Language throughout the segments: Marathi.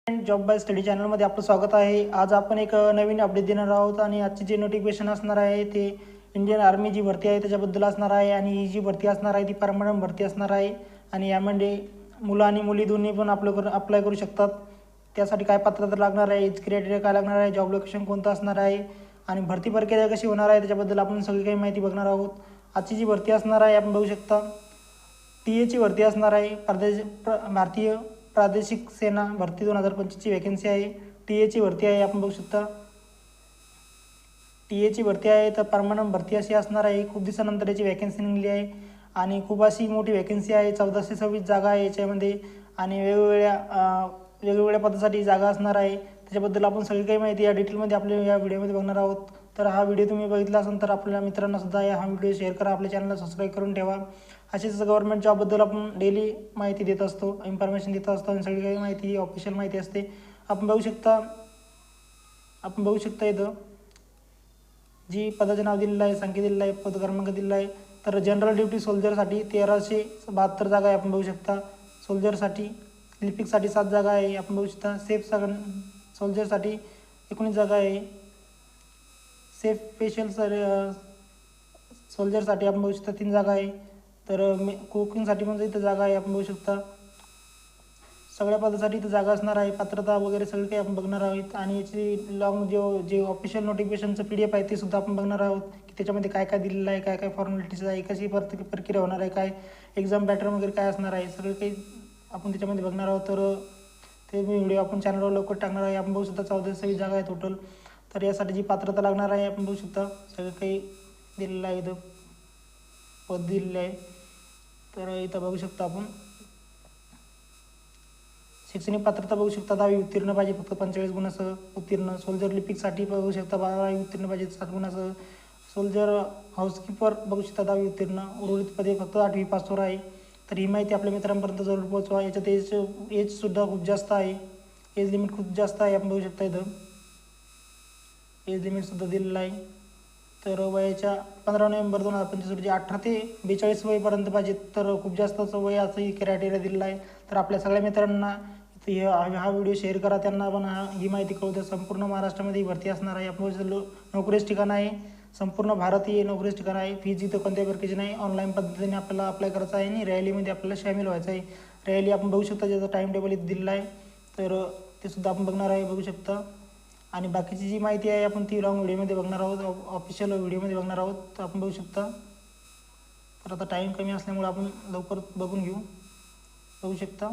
जॉब बाय स्टडी चॅनलमध्ये आपलं स्वागत आहे। आज आपण एक नवीन अपडेट देणार आहोत आणि आजची जे नोटिफिकेशन असणार आहे ते इंडियन आर्मी जी भरती आहे त्याच्याबद्दल असणार आहे आणि ही जी भरती असणार आहे ती परमनंट भरती असणार आहे आणि यामध्ये मुलं आणि मुली दोन्ही पण अप्लाय करू शकतात। त्यासाठी काय पात्रता लागणार आहे, एज क्रायटेरिया काय लागणार आहे, जॉब लोकेशन कोणतं असणार आहे आणि भरती प्रक्रिया कशी होणार आहे त्याच्याबद्दल आपण सगळी काही माहिती बघणार आहोत। आजची जी भरती असणार आहे आपण बघू शकता टीएची भरती असणार आहे। भारतीय प्रादेशिक सेना भरती 2025ची वॅकन्सी आहे। टीएची भरती आहे, आपण बघू शकता टीएची भरती आहे तर परमनंट भरती अशी असणार आहे। खूप दिवसानंतर याची वॅकन्सी निघाली आहे आणि खूप अशी मोठी वॅकन्सी आहे। 1426 जागा आहे याच्यामध्ये आणि वेगवेगळ्या पदासाठी जागा असणार आहे। त्याच्याबद्दल आपण सगळी काही माहिती या डिटेलमध्ये आपल्या या व्हिडिओमध्ये बघणार आहोत। तर हा व्हिडिओ तुम्ही बघितला असेल तर आपल्या मित्रांना सुद्धा हा व्हिडिओ शेअर करा, आपल्या चॅनलला सबस्क्राईब करून ठेवा। अशीच गव्हर्नमेंट जॉबबद्दल आपण डेली माहिती देत असतो, इन्फॉर्मेशन देत असतो आणि सगळी काही माहिती ऑफिशियल माहिती असते। आपण बघू शकता इथं जी पदाचं नाव दिलेलं आहे, संख्या दिलेला आहे, पद क्रमांक दिलेला आहे। तर जनरल ड्युटी सोल्जरसाठी 1372 जागा आहे, आपण बघू शकता। सोल्जरसाठी लिपिकसाठी 7 जागा आहे, आपण बघू शकता। सोल्जरसाठी 19 जागा आहे। सेफ स्पेशल सोल्जरसाठी आपण बघू शकता 3 जागा आहे। तर कुकिंगसाठी पण इथं जागा आहे, आपण बघू शकता। सगळ्या पदासाठी इथं जागा असणार आहे। पात्रता वगैरे सगळं काही आपण बघणार आहोत आणि याची लॉंग जे ऑफिशियल नोटिफिकेशनचं PDF आहे ते सुद्धा आपण बघणार आहोत की त्याच्यामध्ये काय काय दिलेलं आहे, काय काय फॉर्मॅलिटीज आहे, कशी प्रक्रिया होणार आहे, काय एक्झाम पॅटर्न वगैरे काय असणार आहे, सगळं काही आपण त्याच्यामध्ये बघणार आहोत। तर ते व्हिडिओ आपण चॅनलवर लवकर टाकणार आहे। आपण बघू शकता 1426 जागा आहे टोटल। तर यासाठी जी पात्रता लागणार आहे आपण बघू शकता, सगळं काही दिलेलं आहे, इथं पद दिलेलं आहे। तर इथं बघू शकता आपण शैक्षणिक पात्रता बघू शकता 10वी उत्तीर्ण पाहिजे, फक्त 45 गुणासह उत्तीर्ण। सोल्जर लिपिकसाठी बघू शकता 12वी उत्तीर्ण पाहिजे 7 गुणासह। सोल्जर हाऊसकीपर बघू शकता 10वी उत्तीर्ण। उर्वरित पदे फक्त 8वी पासवर आहे। तर ही माहिती आपल्या मित्रांपर्यंत जरूर पोहोचवा। याच्यात एजसुद्धा खूप जास्त आहे, एज लिमिट खूप जास्त आहे, आपण बघू शकता इथं एज लिमिटसुद्धा दिलेलं आहे। तर वयाच्या 15 नोव्हेंबर 2025 रोजी 18 ते 42 वयपर्यंत पाहिजे, तर खूप जास्तच वय असंही क्रायटेरिया दिलेला आहे। तर आपल्या सगळ्या मित्रांना हा व्हिडिओ शेअर करा, त्यांना पण ही माहिती कळू द्या। संपूर्ण महाराष्ट्रामध्ये ही भरती असणार आहे। आपण नोकरीच ठिकाण आहे, संपूर्ण भारत ही नोकरीच ठिकाण आहे। फीज इथं कोणत्याही प्रकारची नाही, ऑनलाईन पद्धतीने आपल्याला अप्लाय करायचं आहे आणि रॅलीमध्ये आपल्याला सामील व्हायचं आहे। रॅली आपण बघू शकता, ज्याचं टाईम टेबल इथं दिलेलं आहे, तर ते सुद्धा आपण बघणार आहे, बघू शकता। आणि बाकीची जी माहिती आहे आपण ती लॉंग व्हिडिओमध्ये बघणार आहोत, ऑफिशियल व्हिडिओमध्ये बघणार आहोत। तर आपण बघू शकता। तर आता टाईम कमी असल्यामुळे आपण लवकर बघून घेऊ, बघू शकता।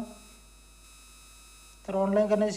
तर ऑनलाईन करण्याची